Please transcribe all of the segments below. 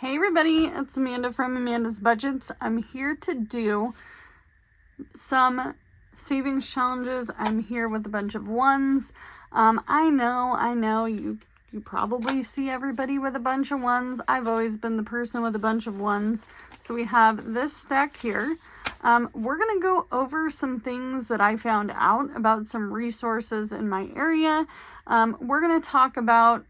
Hey everybody, it's Amanda from Amanda's Budgets. I'm here to do some savings challenges. I'm here with a bunch of ones. I know you probably see everybody with a bunch of ones. I've always been the person with a bunch of ones. So we have this stack here. We're going to go over some things that I found out about some resources in my area. We're going to talk about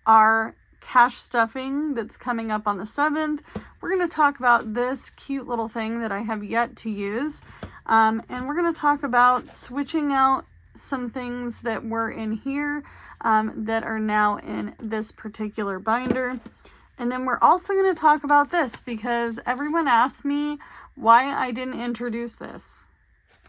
our cash stuffing that's coming up on the 7th. We're going to talk about this cute little thing that I have yet to use. And we're going to talk about switching out some things that were in here that are now in this particular binder. And then we're also going to talk about this because everyone asked me why I didn't introduce this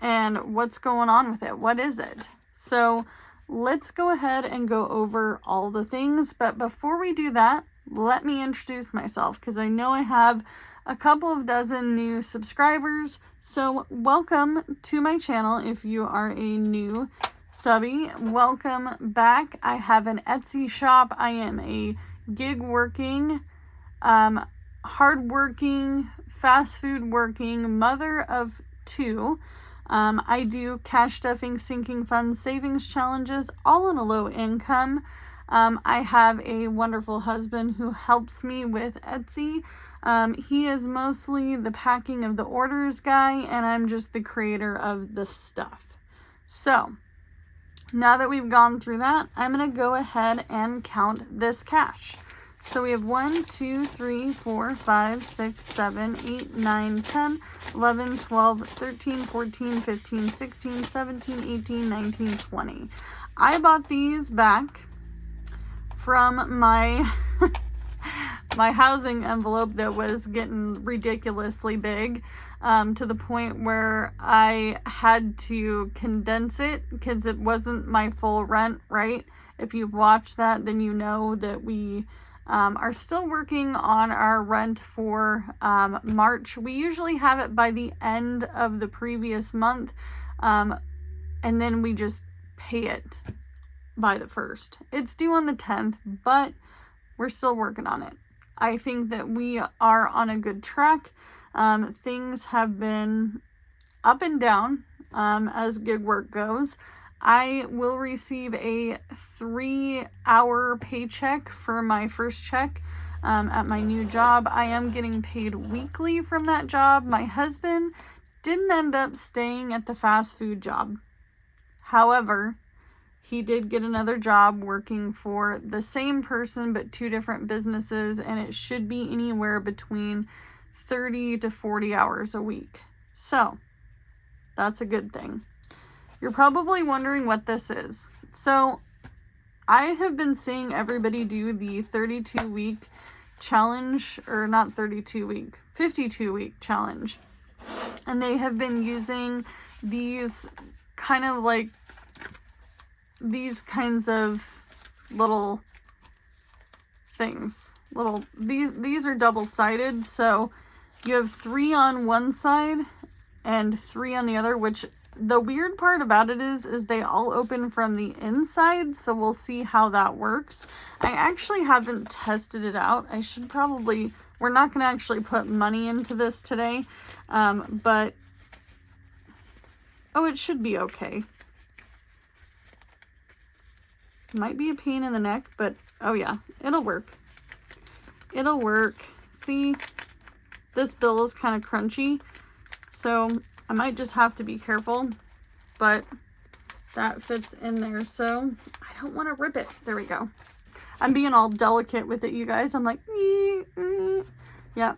and what's going on with it. What is it? So let's go ahead and go over all the things. But before we do that, let me introduce myself because I know I have a couple of dozen new subscribers. So welcome to my channel if you are a new subby. Welcome back. I have an Etsy shop. I am a gig working, hardworking, fast food working mother of two. I do cash stuffing, sinking funds, savings challenges, all on a low income. I have a wonderful husband who helps me with Etsy. He is mostly the packing of the orders guy, and I'm just the creator of the stuff. So now that we've gone through that, I'm going to go ahead and count this cash. So we have 1, 2, 3, 4, 5, 6, 7, 8, 9, 10, 11, 12, 13, 14, 15, 16, 17, 18, 19, 20. I bought these back from my my housing envelope that was getting ridiculously big, to the point where I had to condense it because it wasn't my full rent, right? If you've watched that, then you know that we are still working on our rent for March. We usually have it by the end of the previous month, and then we just pay it by the 1st. It's due on the 10th, but we're still working on it. I think that we are on a good track. Things have been up and down as gig work goes. I will receive a 3-hour paycheck for my first check at my new job. I am getting paid weekly from that job. My husband didn't end up staying at the fast food job. However, he did get another job working for the same person but 2 different businesses, and it should be anywhere between 30 to 40 hours a week. So that's a good thing. You're probably wondering what this is. So I have been seeing everybody do the 32-week challenge, or not 32-week, 52-week challenge. And they have been using these kind of like, these kinds of little things. These are double-sided, so you have 3 on one side and 3 on the other, which the weird part about it is they all open from the inside, so we'll see how that works. I actually haven't tested it out. I should probably, we're not going to actually put money into this today, but, oh, it should be okay. Might be a pain in the neck, but, oh yeah, it'll work. It'll work. See, this bill is kind of crunchy, so I might just have to be careful, but that fits in there, so I don't want to rip it. There we go. I'm being all delicate with it, you guys. I'm like, yeah,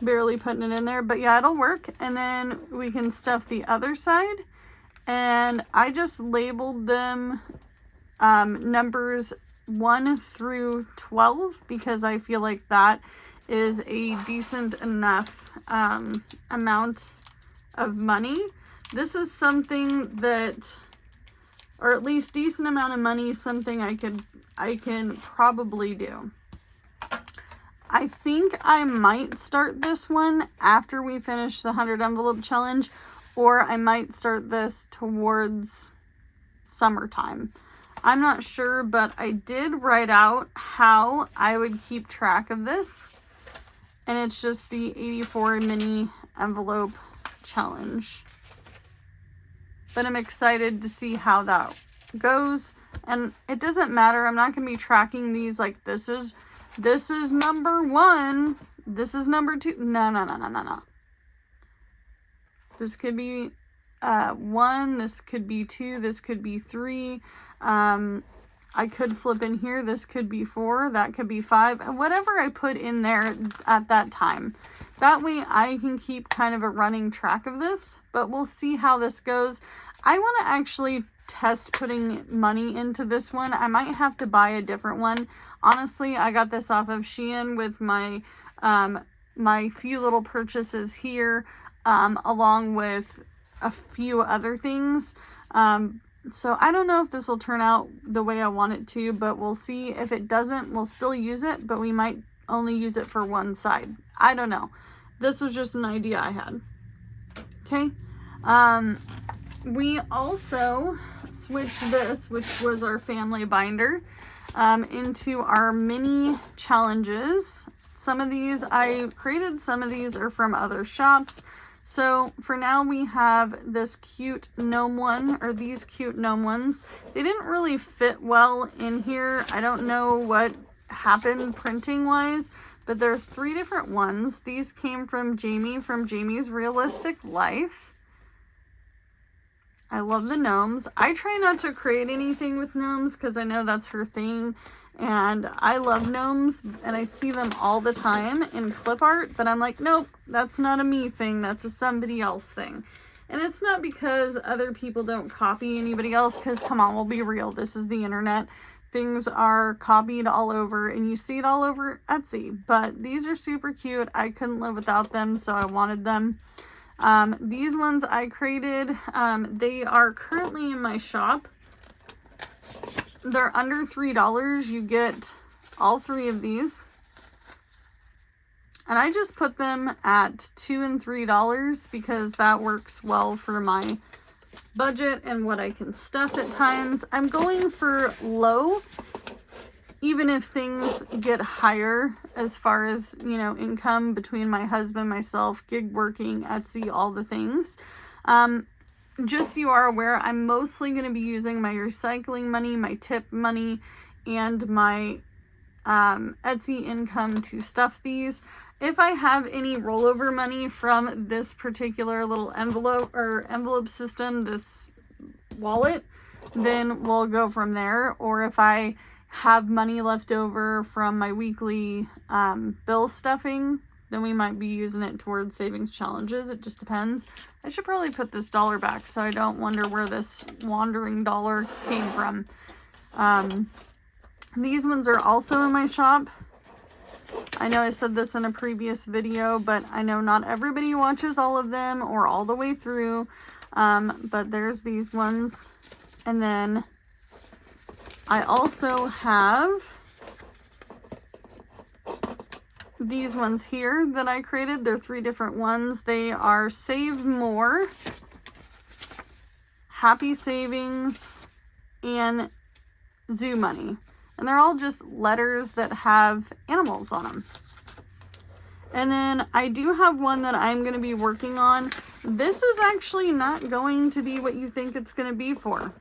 barely putting it in there, but yeah, it'll work. And then we can stuff the other side, and I just labeled them numbers 1 through 12 because I feel like that is a decent enough amount of money. This is something that, or at least decent amount of money, something I can probably do. I think I might start this one after we finish the 100 envelope challenge, or I might start this towards summertime. I'm not sure, but I did write out how I would keep track of this. And it's just the 84 mini envelope challenge. But I'm excited to see how that goes. And it doesn't matter. I'm not going to be tracking these like this is number 1. This is number 2. No. This could be 1. This could be 2. This could be 3. I could flip in here. This could be 4. That could be 5. Whatever I put in there at that time. That way I can keep kind of a running track of this. But we'll see how this goes. I want to actually test putting money into this one. I might have to buy a different one. Honestly, I got this off of Shein with my my few little purchases here, along with a few other things. So I don't know if this will turn out the way I want it to, but we'll see. If it doesn't, we'll still use it, but we might only use it for one side. I don't know. This was just an idea I had. Okay. We also switched this, which was our family binder, into our mini challenges. Some of these I created, some of these are from other shops. So for now we have this cute gnome one, or these cute gnome ones. They didn't really fit well in here. I don't know what happened printing wise, but there are 3 different ones. These came from Jamie, from Jamie's Realistic Life. I love the gnomes. I try not to create anything with gnomes because I know that's her thing. And I love gnomes, and I see them all the time in clip art, but I'm like, nope, that's not a me thing, that's a somebody else thing. And it's not because other people don't copy anybody else, because come on, we'll be real, this is the internet. Things are copied all over, and you see it all over Etsy, but these are super cute. I couldn't live without them, so I wanted them. These ones I created, they are currently in my shop. They're under $3. You get all 3 of these. And I just put them at $2 and $3 because that works well for my budget and what I can stuff at times. I'm going for low, even if things get higher as far as, you know, income between my husband, myself, gig working, Etsy, all the things. Just so you are aware, I'm mostly going to be using my recycling money, my tip money, and my Etsy income to stuff these. If I have any rollover money from this particular little envelope system, this wallet, then we'll go from there. Or if I have money left over from my weekly bill stuffing, then we might be using it towards savings challenges. It just depends. I should probably put this dollar back so I don't wonder where this wandering dollar came from. These ones are also in my shop. I know I said this in a previous video, but I know not everybody watches all of them or all the way through. But there's these ones. And then I also have these ones here that I created. They're 3 different ones. They are Save More, Happy Savings, and Zoo Money. And they're all just letters that have animals on them. And then I do have one that I'm going to be working on. This is actually not going to be what you think it's going to be for.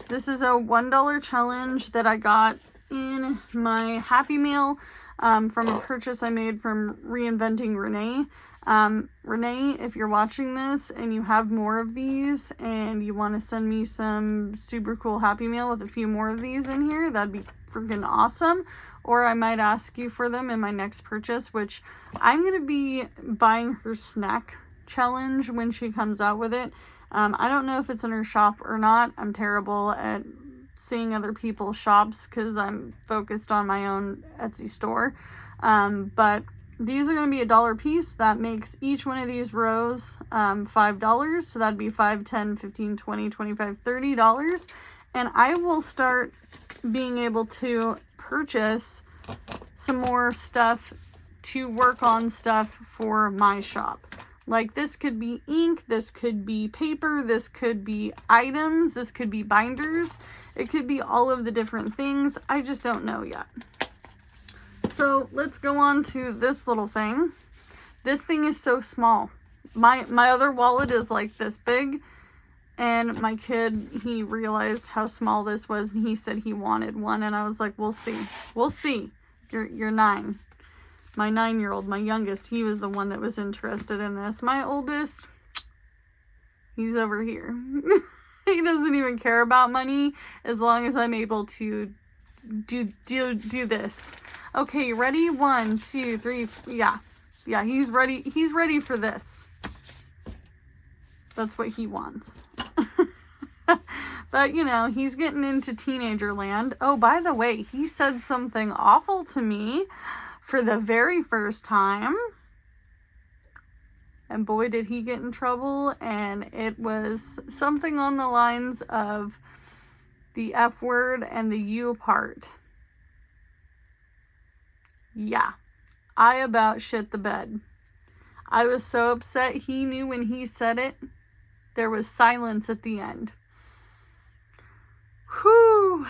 This is a $1 challenge that I got in my Happy Meal from a purchase I made from Reinventing Renee. Renee, if you're watching this and you have more of these and you want to send me some super cool Happy Meal with a few more of these in here, that'd be freaking awesome. Or I might ask you for them in my next purchase, which I'm going to be buying her snack challenge when she comes out with it. I don't know if it's in her shop or not. I'm terrible at seeing other people's shops because I'm focused on my own Etsy store. But these are going to be $1 piece. That makes each one of these rows $5. So that'd be $5, $10, $15, $20, $25, $30. And I will start being able to purchase some more stuff to work on stuff for my shop. Like this could be ink, this could be paper, this could be items, this could be binders. It could be all of the different things. I just don't know yet. So let's go on to this little thing. This thing is so small. My other wallet is like this big, and my kid, he realized how small this was, and he said he wanted one, and I was like, we'll see. We'll see. You're 9. My 9-year-old, my youngest, he was the one that was interested in this. My oldest, he's over here. He doesn't even care about money as long as I'm able to do this. Okay, ready? 1, 2, 3. Yeah, he's ready. He's ready for this. That's what he wants. But, you know, he's getting into teenager land. Oh, by the way, he said something awful to me for the very first time. And boy, did he get in trouble. And it was something on the lines of the F word and the U part. Yeah, I about shit the bed. I was so upset. He knew when he said it. There was silence at the end. Whew.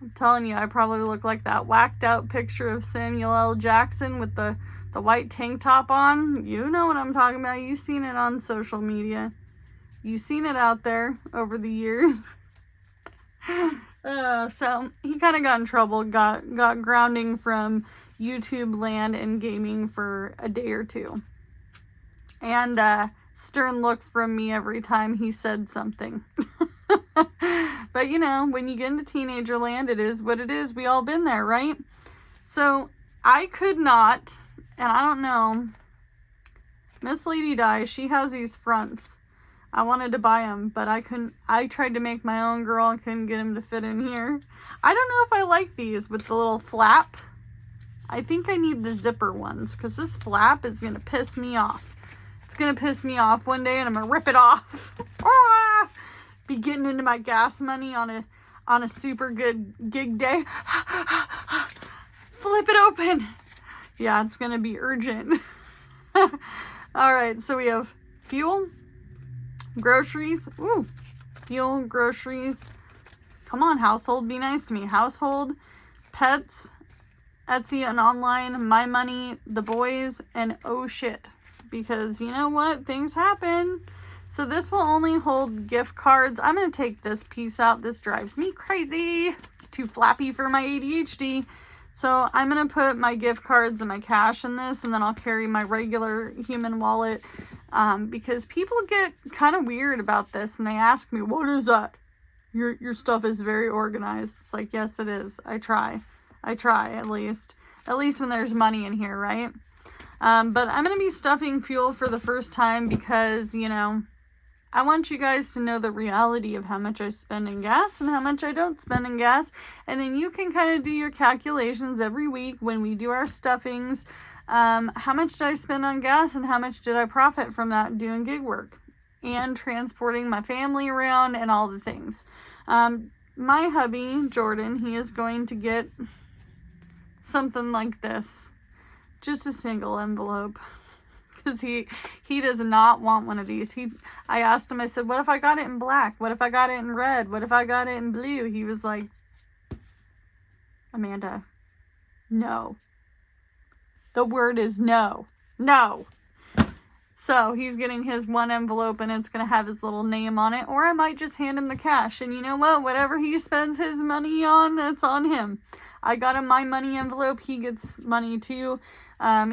I'm telling you, I probably look like that whacked out picture of Samuel L. Jackson with the white tank top on. You know what I'm talking about. You've seen it on social media. You've seen it out there over the years. So he kind of got in trouble, got grounding from YouTube land and gaming for a day or two. And stern look from me every time he said something. But you know, when you get into teenager land, it is what it is. We all been there, right? So I could not, and I don't know, Miss Lady Di, she has these fronts. I wanted to buy them, but I couldn't. I tried to make my own, girl. I couldn't get them to fit in here. I don't know if I like these with the little flap. I think I need the zipper ones, because this flap is going to piss me off. It's going to piss me off one day, and I'm going to rip it off. Ah! Be getting into my gas money on a super good gig day. Flip it open. Yeah, it's going to be urgent. All right, so we have fuel, groceries. Ooh, fuel, groceries. Come on, household, be nice to me. Household, pets, Etsy and online, my money, the boys, and oh shit. Because you know what? Things happen. So this will only hold gift cards. I'm going to take this piece out. This drives me crazy. It's too flappy for my ADHD. So I'm going to put my gift cards and my cash in this, and then I'll carry my regular human wallet. Because people get kind of weird about this, and they ask me, what is that? Your stuff is very organized. It's like, yes, it is. I try at least when there's money in here, right? But I'm going to be stuffing fuel for the first time because, you know, I want you guys to know the reality of how much I spend in gas and how much I don't spend in gas. And then you can kind of do your calculations every week when we do our stuffings. How much did I spend on gas and how much did I profit from that doing gig work and transporting my family around and all the things. My hubby, Jordan, he is going to get something like this. Just a single envelope. Because he does not want one of these. I asked him, I said, what if I got it in black? What if I got it in red? What if I got it in blue? He was like, Amanda, no. The word is no. No. So he's getting his one envelope and it's going to have his little name on it. Or I might just hand him the cash. And you know what? Whatever he spends his money on, that's on him. I got him my money envelope. He gets money too.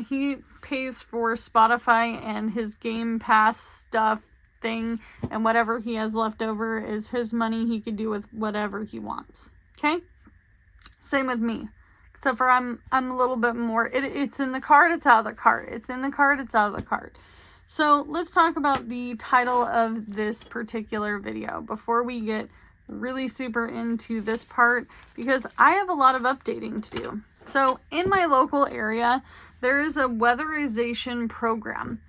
He pays for Spotify and his Game Pass stuff thing. And whatever he has left over is his money. He could do with whatever he wants. Okay? Same with me. Except for I'm a little bit more. It's in the cart. It's out of the cart. It's in the cart. It's out of the cart. So let's talk about the title of this particular video before we get really super into this part, because I have a lot of updating to do. So in my local area, there is a weatherization program.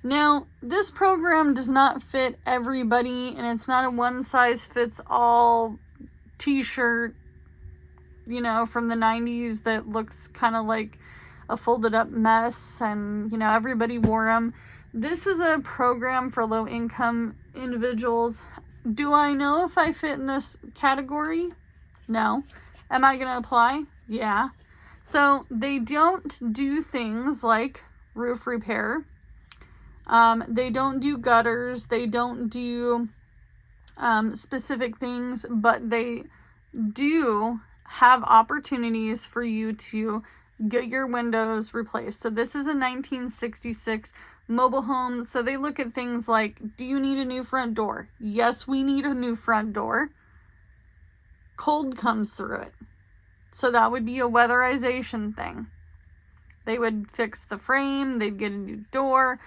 Now, this program does not fit everybody, and it's not a one-size-fits-all t-shirt, you know, from the 90s that looks kind of like a folded up mess and, you know, everybody wore them. This is a program for low-income individuals. Do I know if I fit in this category? No. Am I going to apply? Yeah. So they don't do things like roof repair. They don't do gutters. They don't do specific things, but they do have opportunities for you to get your windows replaced. So this is a 1966 mobile home. So they look at things like, do you need a new front door? Yes, we need a new front door. Cold comes through it. So that would be a weatherization thing. They would fix the frame, they'd get a new door.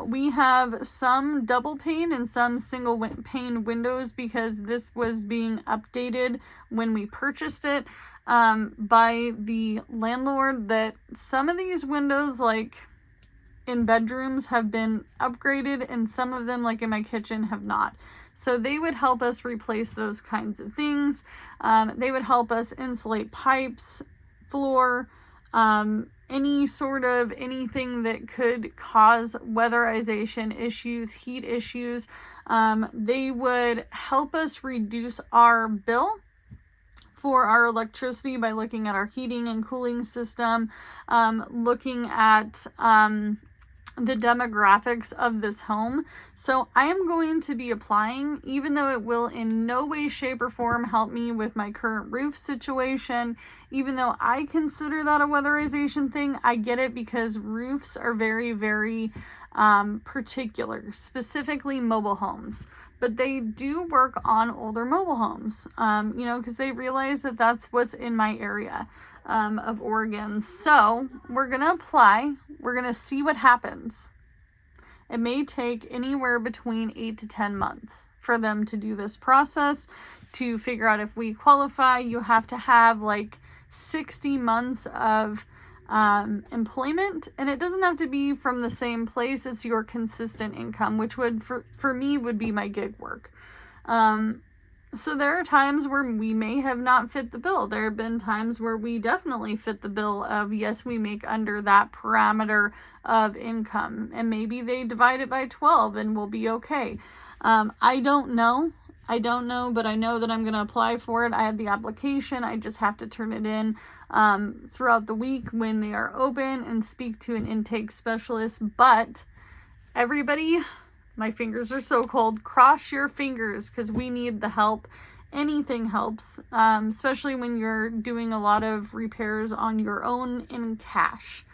We have some double pane and some single pane windows because this was being updated when we purchased it by the landlord, that some of these windows, like in bedrooms, have been upgraded and some of them, like in my kitchen, have not. So they would help us replace those kinds of things. They would help us insulate pipes, floor, any sort of anything that could cause weatherization issues, heat issues. They would help us reduce our bill for our electricity by looking at our heating and cooling system, looking at the demographics of this home. So I am going to be applying, even though it will in no way, shape, or form help me with my current roof situation. Even though I consider that a weatherization thing, I get it because roofs are very, very particular, specifically mobile homes. But they do work on older mobile homes, because they realize that that's what's in my area of Oregon. So we're going to apply. We're going to see what happens. It may take anywhere between 8 to 10 months for them to do this process to figure out if we qualify. You have to have like 60 months of employment, and it doesn't have to be from the same place. It's your consistent income, which would for me would be my gig work. So there are times where we may have not fit the bill. There have been times where we definitely fit the bill of, yes, we make under that parameter of income, and maybe they divide it by 12 and we'll be okay. I don't know, but I know that I'm going to apply for it. I have the application. I just have to turn it in throughout the week when they are open and speak to an intake specialist. But everybody, my fingers are so cold. Cross your fingers because we need the help. Anything helps, especially when you're doing a lot of repairs on your own in cash.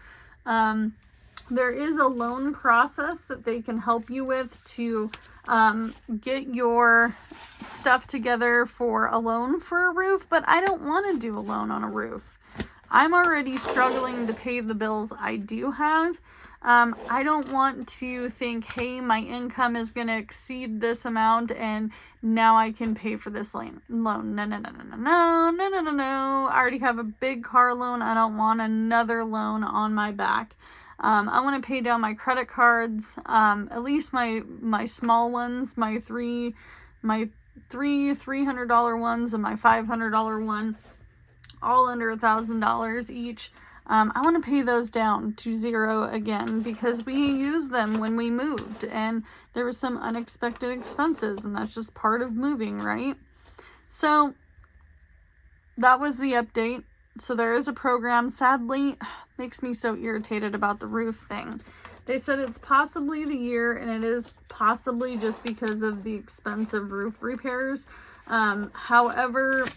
There is a loan process that they can help you with to get your stuff together for a loan for a roof, but I don't want to do a loan on a roof. I'm already struggling to pay the bills I do have. I don't want to think, hey, my income is going to exceed this amount and now I can pay for this loan. No. I already have a big car loan. I don't want another loan on my back. I want to pay down my credit cards, at least my small ones, my three $300 ones and my $500 one, all under $1,000 each. I want to pay those down to zero again because we used them when we moved and there was some unexpected expenses, and that's just part of moving, right? So that was the update. So there is a program. Sadly, makes me so irritated about the roof thing. They said it's possibly the year, and it is possibly just because of the expense of roof repairs. However,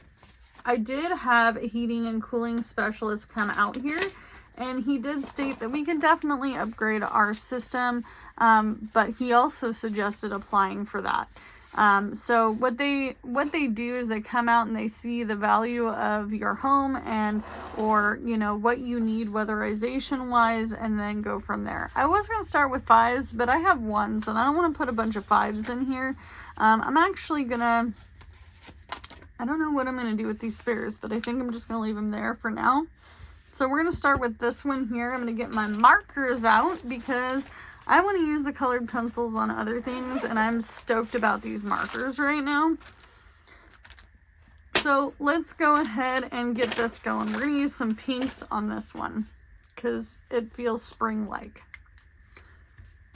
I did have a heating and cooling specialist come out here, and he did state that we can definitely upgrade our system, but he also suggested applying for that. So what they do is they come out and they see the value of your home and, or, what you need weatherization wise, and then go from there. I was going to start with 5s, but I have 1s and I don't want to put a bunch of 5s in here. I'm actually I don't know what I'm going to do with these spares, but I think I'm just going to leave them there for now. So we're going to start with this one here. I'm going to get my markers out because I want to use the colored pencils on other things, and I'm stoked about these markers right now. So let's go ahead and get this going. We're going to use some pinks on this one because it feels spring-like.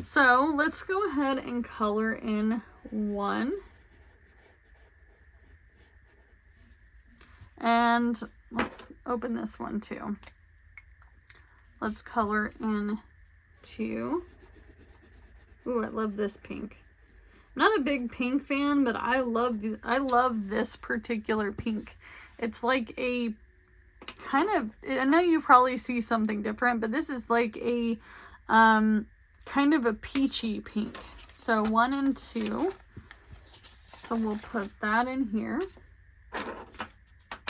So let's go ahead and color in 1. And let's open this one too. Let's color in 2. Ooh, I love this pink. Not a big pink fan, but I love this particular pink. It's like a kind of, I know you probably see something different, but this is like a kind of a peachy pink. So 1 and 2. So we'll put that in here.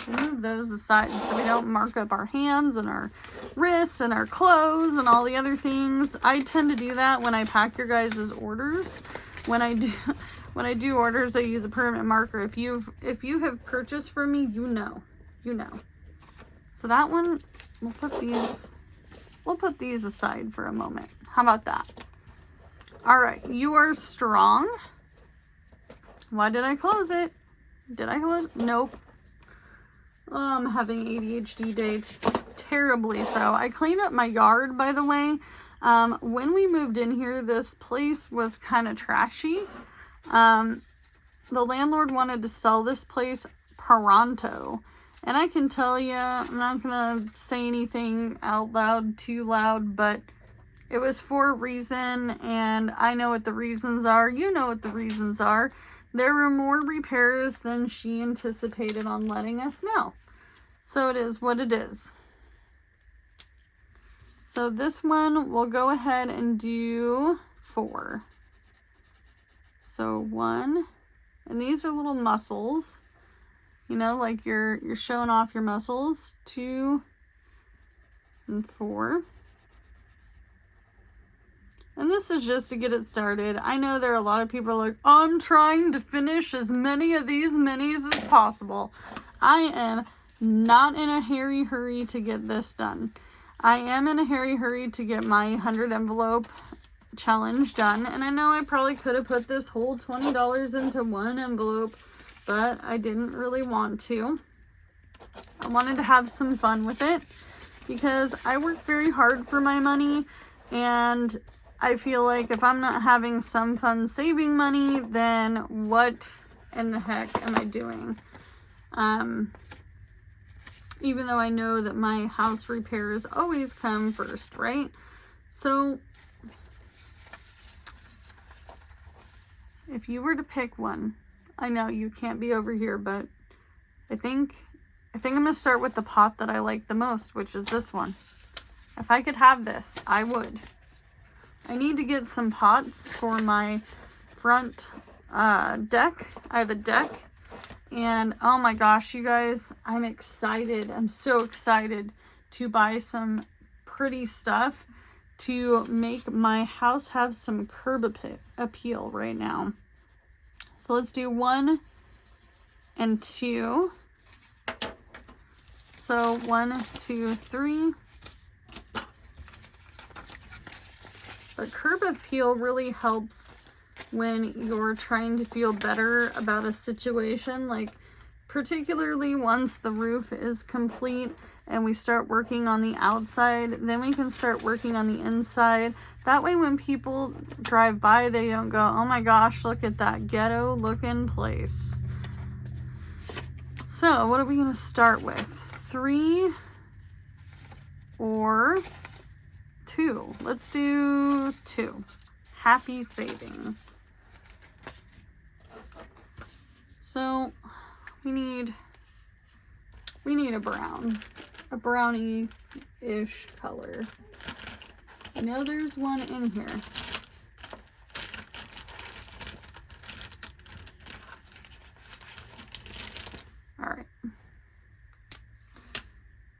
Move those aside so we don't mark up our hands and our wrists and our clothes and all the other things. I tend to do that when I pack your guys' orders. When I do orders, I use a permanent marker. If you have purchased from me, you know. So that one, we'll put these aside for a moment. How about that? All right, you are strong. Why did I close it? Did I close it? Nope. Oh, I'm having ADHD day, terribly so. I cleaned up my yard, by the way. When we moved in here, this place was kind of trashy. The landlord wanted to sell this place pronto. And I can tell you, I'm not going to say anything out loud, too loud, but it was for a reason, and I know what the reasons are. You know what the reasons are. There were more repairs than she anticipated on letting us know. So it is what it is. So this one, we'll go ahead and do 4. So 1, and these are little muscles. You know, like you're showing off your muscles. 2 and 4. And this is just to get it started. I know there are a lot of people like, I'm trying to finish as many of these minis as possible. I am not in a hurry to get this done. I am in a hurry to get my 100 envelope challenge done. And I know I probably could have put this whole $20 into one envelope, but I didn't really want to. I wanted to have some fun with it because I work very hard for my money, and I feel like if I'm not having some fun saving money, then what in the heck am I doing? Even though I know that my house repairs always come first, right? So if you were to pick one, I know you can't be over here, but I think I'm going to start with the pot that I like the most, which is this one. If I could have this, I would. I need to get some pots for my front deck. I have a deck, and oh my gosh, you guys, I'm excited. I'm so excited to buy some pretty stuff to make my house have some curb appeal right now. So let's do 1 and 2. So 1, 2, 3. But curb appeal really helps when you're trying to feel better about a situation, like particularly once the roof is complete and we start working on the outside, then we can start working on the inside. That way when people drive by, they don't go, oh my gosh, look at that ghetto looking place. So what are we going to start with? 3 or 2? Let's do 2. Happy savings. So we need a brown, a brownie-ish color. I know there's one in here. All right.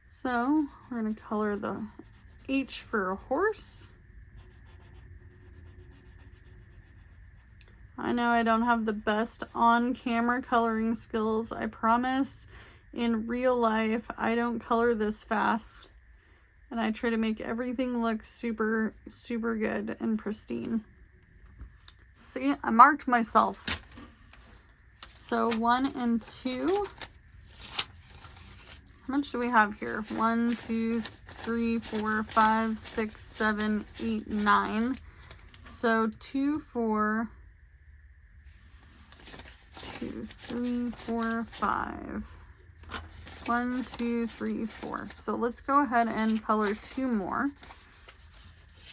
So we're going to color the H for a horse. I know I don't have the best on-camera coloring skills, I promise. In real life, I don't color this fast. And I try to make everything look super, super good and pristine. See, I marked myself. So 1 and 2. How much do we have here? 1, 2, 3, 4, 5, 6, 7, 8, 9. So 2, 4, 2, 3, 4, 5. 1, 2, 3, 4. So let's go ahead and color 2 more.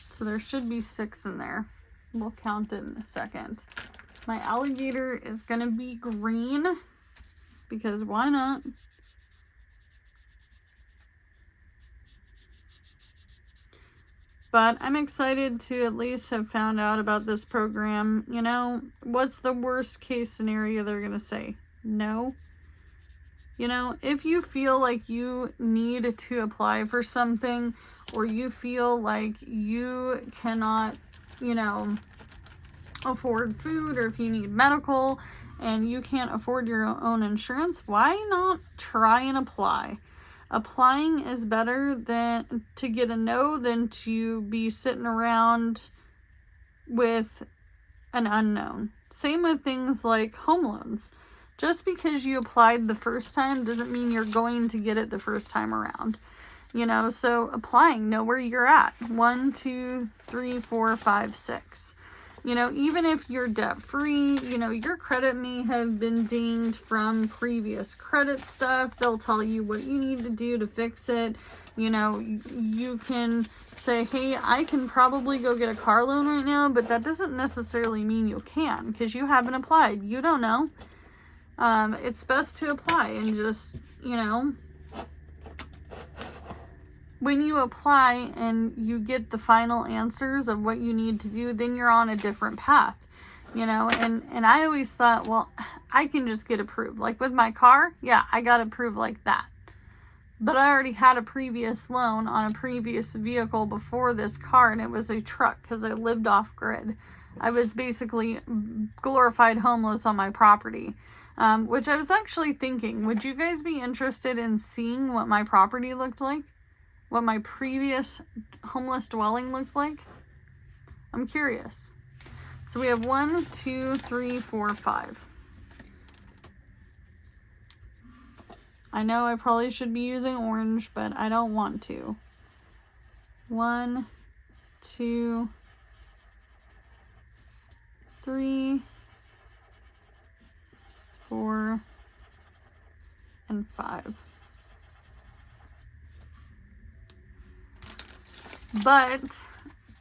So there should be 6 in there. We'll count it in a second. My alligator is going to be green because why not? But I'm excited to at least have found out about this program. You know, what's the worst case scenario they're going to say? No. You know, if you feel like you need to apply for something, or you feel like you cannot, you know, afford food, or if you need medical and you can't afford your own insurance, why not try and apply? Applying is better than to get a no than to be sitting around with an unknown. Same with things like home loans. Just because you applied the first time doesn't mean you're going to get it the first time around. You know, so applying, know where you're at. 1, 2, 3, 4, 5, 6. You know, even if you're debt free, you know, your credit may have been dinged from previous credit stuff. They'll tell you what you need to do to fix it. You know, you can say, hey, I can probably go get a car loan right now, but that doesn't necessarily mean you can because you haven't applied. You don't know. It's best to apply and just, you know, when you apply and you get the final answers of what you need to do, then you're on a different path, you know, and I always thought, well, I can just get approved. Like with my car, yeah, I got approved like that. But I already had a previous loan on a previous vehicle before this car, and it was a truck because I lived off grid. I was basically glorified homeless on my property, which I was actually thinking, would you guys be interested in seeing what my property looked like? What my previous homeless dwelling looked like? I'm curious. So we have 1, 2, 3, 4, 5. I know I probably should be using orange, but I don't want to. 1, 2, 3, 4, and 5. But,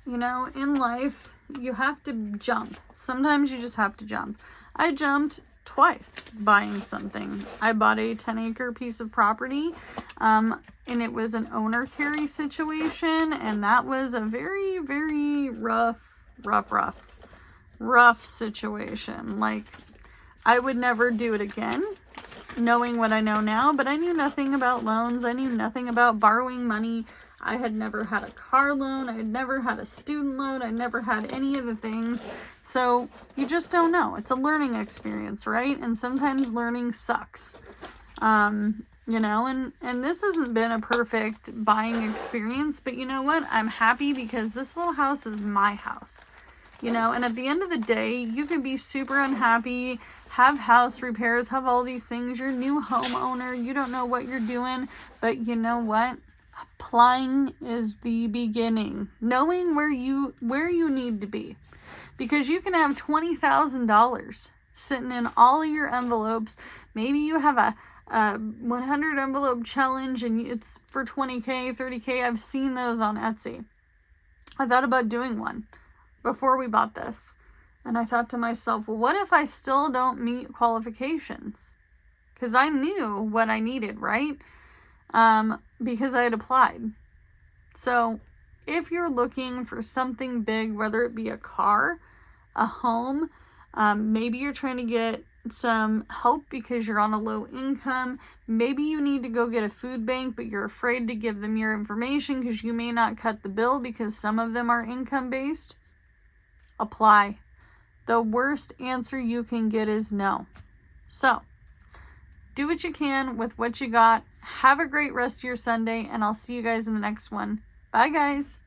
you know, in life, you have to jump. Sometimes you just have to jump. I jumped twice buying something. I bought a 10-acre piece of property, and it was an owner carry situation, and that was a very, very rough situation. Like, I would never do it again, knowing what I know now, but I knew nothing about loans. I knew nothing about borrowing money. I had never had a car loan. I had never had a student loan. I never had any of the things. So you just don't know. It's a learning experience, right? And sometimes learning sucks. You know, and this hasn't been a perfect buying experience, but you know what? I'm happy because this little house is my house. You know, and at the end of the day, you can be super unhappy, have house repairs, have all these things. You're a new homeowner. You don't know what you're doing, but you know what? Applying is the beginning. Knowing where you need to be. Because you can have $20,000 sitting in all of your envelopes. Maybe you have a 100 envelope challenge and it's for 20K, 30K. I've seen those on Etsy. I thought about doing one before we bought this. And I thought to myself, well, what if I still don't meet qualifications? Because I knew what I needed, right? Because I had applied. So if you're looking for something big, whether it be a car, a home, maybe you're trying to get some help because you're on a low income, maybe you need to go get a food bank, but you're afraid to give them your information because you may not cut the bill because some of them are income based, apply. The worst answer you can get is no. So do what you can with what you got. Have a great rest of your Sunday, and I'll see you guys in the next one. Bye, guys.